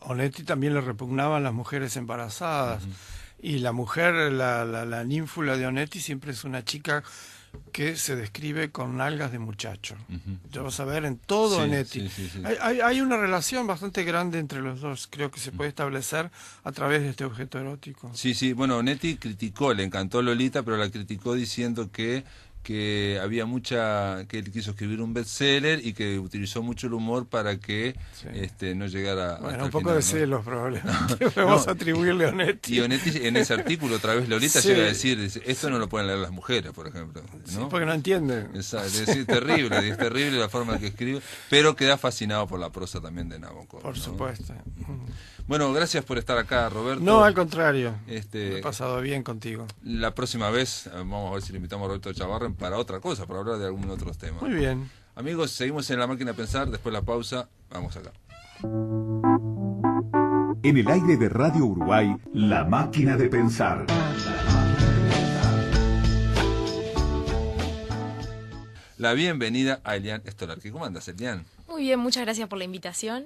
[SPEAKER 2] Onetti también le repugnaban las mujeres embarazadas, y la mujer, la ninfula de Onetti siempre es una chica que se describe con nalgas de muchacho. Ya vas a ver en todo Onetti.
[SPEAKER 1] Sí.
[SPEAKER 2] Hay una relación bastante grande entre los dos, creo que se puede establecer a través de este objeto erótico.
[SPEAKER 1] Sí, bueno, Onetti le encantó Lolita, pero la criticó diciendo que había que él quiso escribir un bestseller y que utilizó mucho el humor para que no llegara
[SPEAKER 2] bueno,
[SPEAKER 1] hasta
[SPEAKER 2] un poco
[SPEAKER 1] final,
[SPEAKER 2] de celos probablemente vamos a atribuirle a Onetti.
[SPEAKER 1] Y Onetti en ese artículo otra vez Lolita llega a decir, esto no lo pueden leer las mujeres, por ejemplo, ¿no?
[SPEAKER 2] Sí, porque no entienden.
[SPEAKER 1] Es terrible la forma en que escribe, pero queda fascinado por la prosa también de Nabokov.
[SPEAKER 2] Por supuesto.
[SPEAKER 1] Bueno, gracias por estar acá, Roberto.
[SPEAKER 2] No, al contrario. Me he
[SPEAKER 1] He
[SPEAKER 2] pasado bien contigo.
[SPEAKER 1] La próxima vez vamos a ver si le invitamos a Roberto Chavarren para otra cosa, para hablar de algún otro tema.
[SPEAKER 2] Muy bien.
[SPEAKER 1] Amigos, seguimos en La Máquina de Pensar, después la pausa, vamos acá.
[SPEAKER 3] En el aire de Radio Uruguay, La Máquina de Pensar.
[SPEAKER 1] La bienvenida a Elian Stolarski. ¿Cómo andas, Elian?
[SPEAKER 4] Muy bien, muchas gracias por la invitación.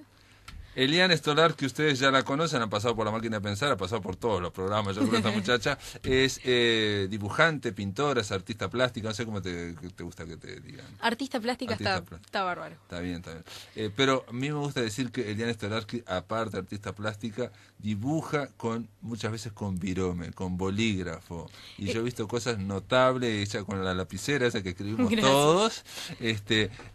[SPEAKER 1] Elian Stolarski, ustedes ya la conocen, ha pasado por La Máquina de Pensar, ha pasado por todos los programas. Yo creo que esta muchacha es dibujante, pintora, es artista plástica, no sé cómo te gusta que te digan.
[SPEAKER 4] Artista plástica está bárbaro.
[SPEAKER 1] Está bien. Pero a mí me gusta decir que Elian Stolarski, aparte de artista plástica, dibuja muchas veces con virome, con bolígrafo. Y yo he visto cosas notables, ella con la lapicera esa que escribimos todos.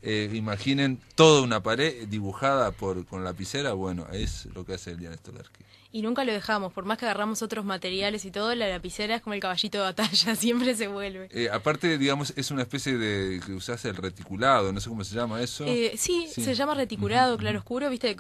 [SPEAKER 1] Imaginen toda una pared dibujada con lapicera lapicera, bueno, es lo que hace Elian Stolarsky.
[SPEAKER 4] Y nunca lo dejamos, por más que agarramos otros materiales y todo, la lapicera es como el caballito de batalla, siempre se vuelve.
[SPEAKER 1] Aparte, digamos, es una especie de que usás el reticulado, no sé cómo se llama eso.
[SPEAKER 4] Sí, se llama reticulado, claro oscuro, viste,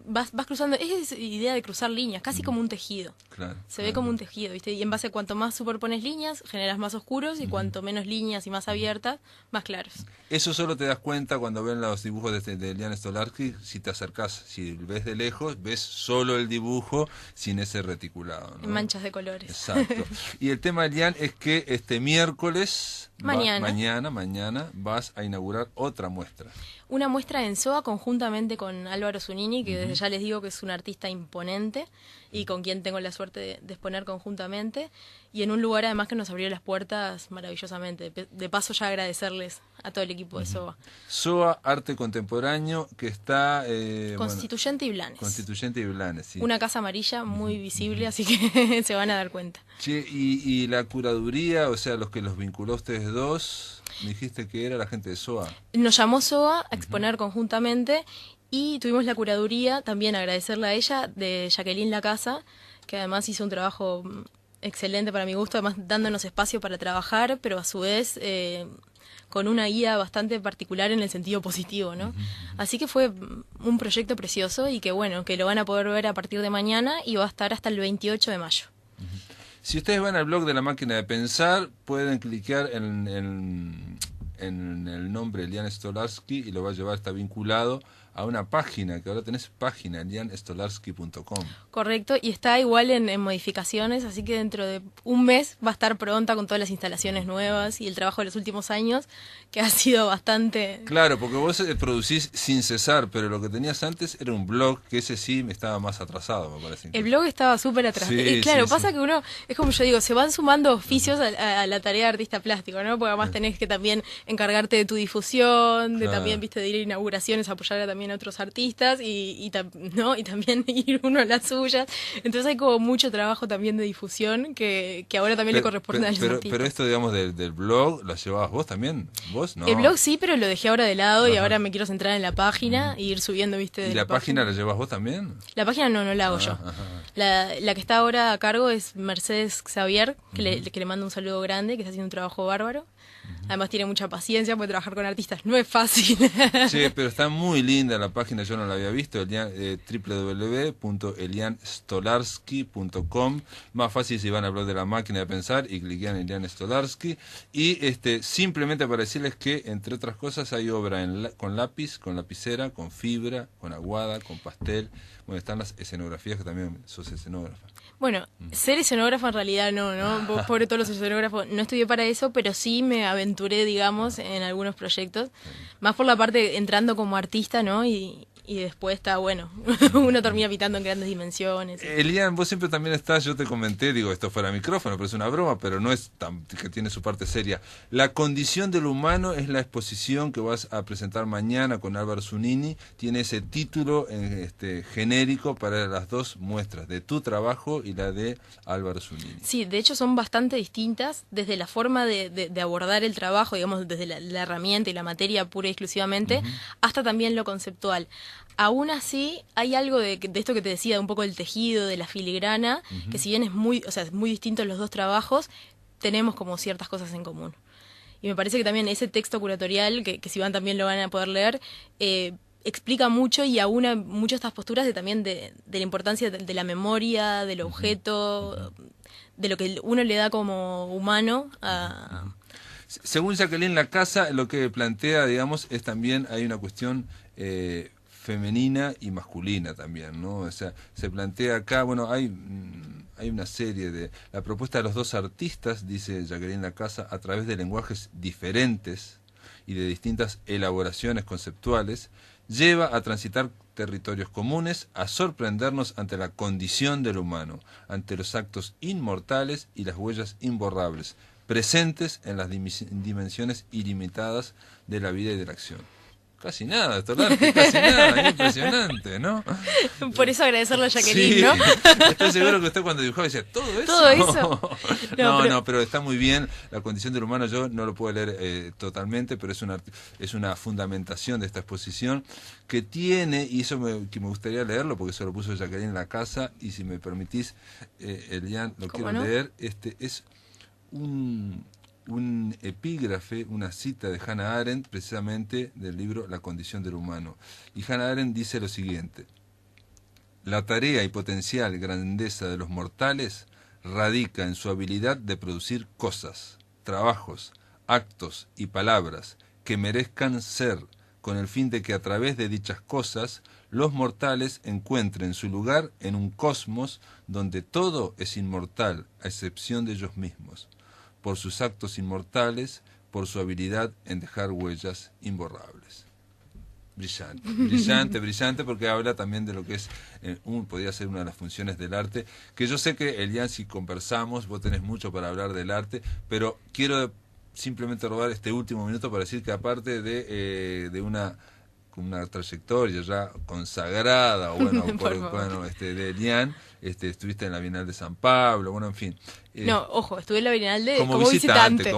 [SPEAKER 4] vas cruzando, es idea de cruzar líneas, casi como un tejido.
[SPEAKER 1] Claro,
[SPEAKER 4] Se ve como un tejido, viste, y en base a cuanto más superpones líneas, generas más oscuros, y cuanto menos líneas y más abiertas, más claros.
[SPEAKER 1] Eso solo te das cuenta cuando ven los dibujos de Elian Stolarsky, si te acercás, si ves de lejos, ves solo el dibujo sin ese reticulado, ¿no?
[SPEAKER 4] En manchas de colores.
[SPEAKER 1] Exacto. Y el tema, Elian, es que este miércoles, mañana, vas a inaugurar otra muestra.
[SPEAKER 4] Una muestra en SOA conjuntamente con Álvaro Zunini, que desde ya les digo que es un artista imponente y con quien tengo la suerte de exponer conjuntamente, y en un lugar además que nos abrió las puertas maravillosamente. De paso ya agradecerles a todo el equipo de SOA.
[SPEAKER 1] SOA Arte Contemporáneo, que está...
[SPEAKER 4] Constituyente y Blanes.
[SPEAKER 1] Constituyente y Blanes, sí.
[SPEAKER 4] Una casa amarilla muy visible, así que se van a dar cuenta.
[SPEAKER 1] Che, y la curaduría, o sea, los que los vinculó a ustedes dos, me dijiste que era la gente de SOA.
[SPEAKER 4] Nos llamó SOA a exponer conjuntamente y tuvimos la curaduría, también agradecerle a ella, de Jacqueline Lacasa, que además hizo un trabajo excelente para mi gusto, además dándonos espacio para trabajar, pero a su vez con una guía bastante particular en el sentido positivo, ¿no? Así que fue un proyecto precioso y que bueno, que lo van a poder ver a partir de mañana y va a estar hasta el 28 de mayo.
[SPEAKER 1] Si ustedes van al blog de La Máquina de Pensar, pueden cliquear en el nombre Elian Stolarsky y lo va a llevar, está vinculado a una página, que ahora tenés página, elianstolarsky.com.
[SPEAKER 4] Correcto, y está igual en modificaciones, así que dentro de un mes va a estar pronta con todas las instalaciones nuevas y el trabajo de los últimos años, que ha sido bastante...
[SPEAKER 1] Claro, porque vos producís sin cesar, pero lo que tenías antes era un blog, que ese sí me estaba más atrasado, me parece.
[SPEAKER 4] El blog estaba súper atrasado.
[SPEAKER 1] Sí,
[SPEAKER 4] claro,
[SPEAKER 1] sí,
[SPEAKER 4] pasa
[SPEAKER 1] sí.
[SPEAKER 4] que uno, es como yo digo, se van sumando oficios a la tarea de artista plástico, ¿no? Porque además tenés que también encargarte de tu difusión, de también, viste, de ir a inauguraciones, apoyar a también a otros artistas y también ir uno a las suyas. Entonces hay como mucho trabajo también de difusión que ahora también le corresponde a los artistas.
[SPEAKER 1] Pero esto, digamos, del blog, ¿lo llevabas vos también? ¿Vos? No.
[SPEAKER 4] El blog sí, pero lo dejé ahora de lado y ahora me quiero centrar en la página e ir subiendo, viste, de
[SPEAKER 1] ¿Y la página la llevas vos también?
[SPEAKER 4] La página no la hago yo. La que está ahora a cargo es Mercedes Xavier, que le mando un saludo grande, que está haciendo un trabajo bárbaro. Además tiene mucha paciencia, porque trabajar con artistas no es fácil.
[SPEAKER 1] Sí, pero está muy linda la página, yo no la había visto, www.elianstolarsky.com. Más fácil si van al blog de La Máquina de Pensar y cliquean en Elian Stolarsky. Y simplemente para decirles que, entre otras cosas, hay obra con lápiz, con lapicera, con fibra, con aguada, con pastel. Bueno, están las escenografías, que también sos escenógrafa.
[SPEAKER 4] Bueno, ser escenógrafa en realidad no, pobre todos los escenógrafos, no estudié para eso, pero sí me aventuré, digamos, en algunos proyectos, más por la parte entrando como artista, ¿no? Y después está, bueno, uno termina pitando en grandes dimensiones.
[SPEAKER 1] Elian, vos siempre también estás, yo te comenté, digo, esto fuera micrófono, pero es una broma, pero no es tan, que tiene su parte seria. La condición del humano es la exposición que vas a presentar mañana con Álvaro Zunini, tiene ese título genérico para las dos muestras, de tu trabajo y la de Álvaro Zunini.
[SPEAKER 4] Sí, de hecho son bastante distintas, desde la forma de abordar el trabajo, digamos, desde la herramienta y la materia pura y exclusivamente, hasta también lo conceptual. Aún así, hay algo de esto que te decía, un poco del tejido, de la filigrana, que si bien es muy distinto los dos trabajos, tenemos como ciertas cosas en común. Y me parece que también ese texto curatorial, que si van también lo van a poder leer, explica mucho y aúna mucho estas posturas también de la importancia de la memoria, del objeto, de lo que uno le da como humano a...
[SPEAKER 1] Según Jacqueline Lacasa, lo que plantea, digamos, es también, hay una cuestión femenina y masculina también, ¿no? O sea, se plantea acá, bueno, hay una serie de... La propuesta de los dos artistas, dice Jacqueline Lacasa, a través de lenguajes diferentes y de distintas elaboraciones conceptuales, lleva a transitar territorios comunes, a sorprendernos ante la condición del humano, ante los actos inmortales y las huellas imborrables, presentes en las dimensiones ilimitadas de la vida y de la acción. casi nada, Stolarski, casi nada, impresionante, ¿no?
[SPEAKER 4] Por eso agradecerle a Jacqueline,
[SPEAKER 1] Sí,
[SPEAKER 4] ¿no?
[SPEAKER 1] estoy seguro que usted cuando dibujaba decía, ¿todo eso?
[SPEAKER 4] ¿Todo eso?
[SPEAKER 1] No, pero está muy bien. La condición del humano yo no lo puedo leer totalmente, pero es una fundamentación de esta exposición que tiene, y eso que me gustaría leerlo, porque eso lo puso Jacqueline en la casa, y si me permitís, Elian, lo quiero leer. Es un epígrafe, una cita de Hannah Arendt, precisamente del libro La condición del humano. Y Hannah Arendt dice lo siguiente: la tarea y potencial grandeza de los mortales radica en su habilidad de producir cosas, trabajos, actos y palabras que merezcan ser, con el fin de que a través de dichas cosas los mortales encuentren su lugar en un cosmos donde todo es inmortal, a excepción de ellos mismos, por sus actos inmortales, por su habilidad en dejar huellas imborrables. Brillante, brillante, brillante, porque habla también de lo que es, podría ser una de las funciones del arte, que yo sé que, Elian, si conversamos, vos tenés mucho para hablar del arte, pero quiero simplemente robar este último minuto para decir que aparte de una trayectoria ya consagrada, o bueno, de Elian, estuviste en la Bienal de San Pablo, bueno, en fin.
[SPEAKER 4] No, ojo, estuve en la Bienal de
[SPEAKER 1] como visitante,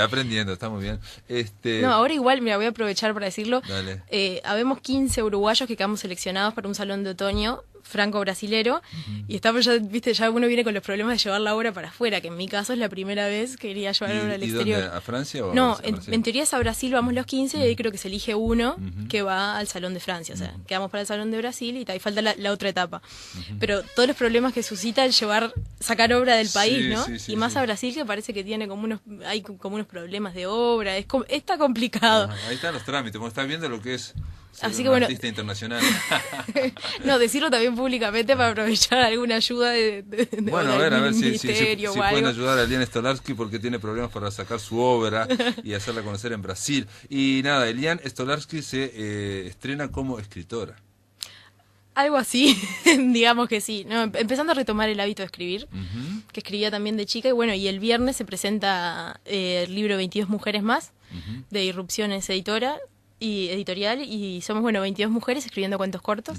[SPEAKER 1] aprendiendo, está muy bien.
[SPEAKER 4] No, ahora igual, mira, voy a aprovechar para decirlo.
[SPEAKER 1] Dale.
[SPEAKER 4] Habemos 15 uruguayos que quedamos seleccionados para un salón de otoño franco-brasilero, y estamos ya, viste, ya uno viene con los problemas de llevar la obra para afuera, que en mi caso es la primera vez que quería llevar la obra al exterior.
[SPEAKER 1] ¿Dónde? ¿A Francia o
[SPEAKER 4] No,
[SPEAKER 1] a Brasil?
[SPEAKER 4] en teoría es a Brasil, vamos los 15, y ahí creo que se elige uno que va al salón de Francia, o sea, quedamos para el salón de Brasil y ahí falta la otra etapa. Pero todos los problemas que suscita el sacar obra del país, ¿no?
[SPEAKER 1] Sí,
[SPEAKER 4] y más a Brasil, que parece que tiene hay como unos problemas de obra, está complicado.
[SPEAKER 1] Ahí están los trámites, como estás viendo lo que es ser
[SPEAKER 4] Así que
[SPEAKER 1] un
[SPEAKER 4] bueno,
[SPEAKER 1] artista internacional.
[SPEAKER 4] no, decirlo también públicamente para aprovechar alguna ayuda de
[SPEAKER 1] Bueno, a ver si
[SPEAKER 4] ministerio o
[SPEAKER 1] pueden
[SPEAKER 4] algo.
[SPEAKER 1] ayudar a Elian Stolarski, porque tiene problemas para sacar su obra y hacerla conocer en Brasil. Y nada, Elian Stolarski se estrena como escritora.
[SPEAKER 4] Algo así, digamos que sí, ¿no? Empezando a retomar el hábito de escribir, que escribía también de chica, y bueno, y el viernes se presenta el libro 22 Mujeres Más, de Irrupciones Editorial, y somos, 22 mujeres escribiendo cuentos cortos.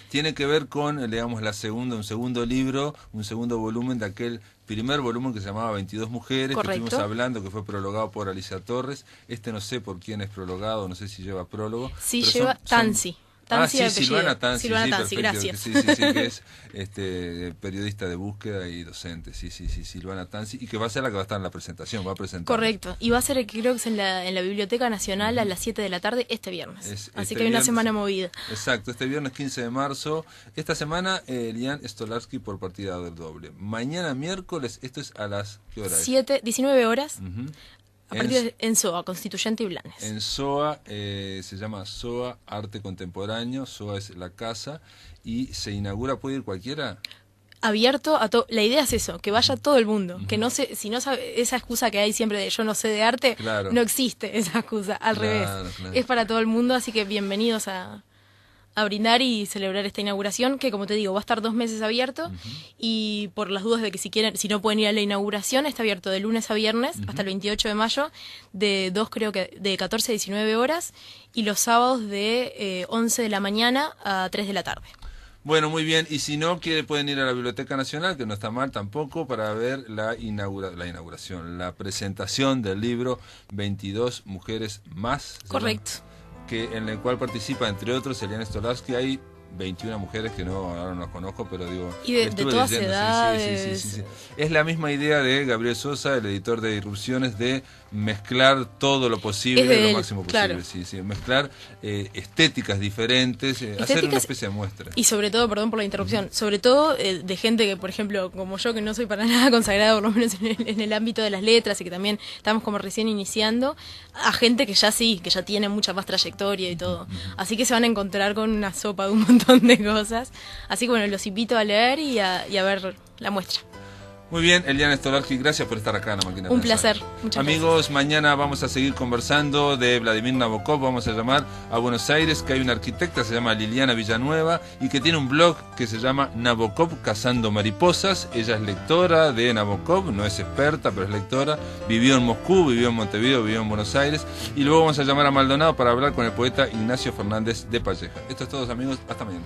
[SPEAKER 1] Tiene que ver con, digamos, un segundo libro, un segundo volumen de aquel primer volumen que se llamaba 22 Mujeres,
[SPEAKER 4] Correcto.
[SPEAKER 1] que estuvimos hablando, que fue prologado por Alicia Torres. No sé por quién es prologado, no sé si lleva prólogo.
[SPEAKER 4] Sí,
[SPEAKER 1] pero
[SPEAKER 4] lleva Tansi. Tansi
[SPEAKER 1] Silvana Tansi,
[SPEAKER 4] Tansi,
[SPEAKER 1] perfecto.
[SPEAKER 4] gracias.
[SPEAKER 1] Sí, que es periodista de búsqueda y docente, Silvana Tansi, y que va a ser la que va a estar en la presentación, va a presentar.
[SPEAKER 4] Correcto, y va a ser, creo que es en la Biblioteca Nacional a las 7 de la tarde este viernes. Así que hay una semana movida.
[SPEAKER 1] Exacto, este viernes 15 de marzo. Esta semana, Elian Stolarski por partida del doble. Mañana miércoles, esto es a las, ¿qué hora es?
[SPEAKER 4] 19 horas. A partir en SOA, Constituyente y Blanes.
[SPEAKER 1] En SOA, se llama SOA Arte Contemporáneo, SOA es la casa, y se inaugura, ¿puede ir cualquiera?
[SPEAKER 4] Abierto a todo. La idea es eso, que vaya todo el mundo, que no se, si no sabe, esa excusa que hay siempre de yo no sé de arte,
[SPEAKER 1] claro.
[SPEAKER 4] No existe esa excusa, al revés.
[SPEAKER 1] Claro.
[SPEAKER 4] Es para todo el mundo, así que bienvenidos a brindar y celebrar esta inauguración, que como te digo, va a estar 2 meses abierto, y por las dudas de que si no pueden ir a la inauguración, está abierto de lunes a viernes hasta el 28 de mayo, de 14 a 19 horas, y los sábados de 11 de la mañana a 3 de la tarde.
[SPEAKER 1] Bueno, muy bien, y si no pueden ir a la Biblioteca Nacional, que no está mal tampoco, para ver la presentación del libro 22 Mujeres Más.
[SPEAKER 4] Correcto.
[SPEAKER 1] En el cual participa, entre otros, Elian Stolarski. Hay 21 mujeres que ahora no las conozco, pero digo...
[SPEAKER 4] Y de todas edades.
[SPEAKER 1] Sí. Es la misma idea de Gabriel Sosa, el editor de Irrupciones, de mezclar todo lo posible, lo máximo posible.
[SPEAKER 4] Claro.
[SPEAKER 1] Sí. Mezclar estéticas diferentes, hacer una especie de muestra.
[SPEAKER 4] Y sobre todo, perdón por la interrupción, sobre todo de gente que, por ejemplo, como yo, que no soy para nada consagrada, por lo menos en el ámbito de las letras, y que también estamos como recién iniciando, a gente que ya tiene mucha más trayectoria y todo. Así que se van a encontrar con una sopa de un montón de cosas. Así que los invito a leer y a ver la muestra.
[SPEAKER 1] Muy bien, Eliana Stolarski, gracias por estar acá en la Máquina de
[SPEAKER 4] Un
[SPEAKER 1] Pensar.
[SPEAKER 4] placer. Muchas
[SPEAKER 1] Amigos,
[SPEAKER 4] gracias.
[SPEAKER 1] mañana vamos a seguir conversando de Vladimir Nabokov. Vamos a llamar a Buenos Aires, que hay una arquitecta, se llama Liliana Villanueva, y que tiene un blog que se llama Nabokov Cazando Mariposas. Ella es lectora de Nabokov, no es experta, pero es lectora. Vivió en Moscú, vivió en Montevideo, vivió en Buenos Aires. Y luego vamos a llamar a Maldonado para hablar con el poeta Ignacio Fernández de Palleja. Esto es todo, amigos. Hasta mañana.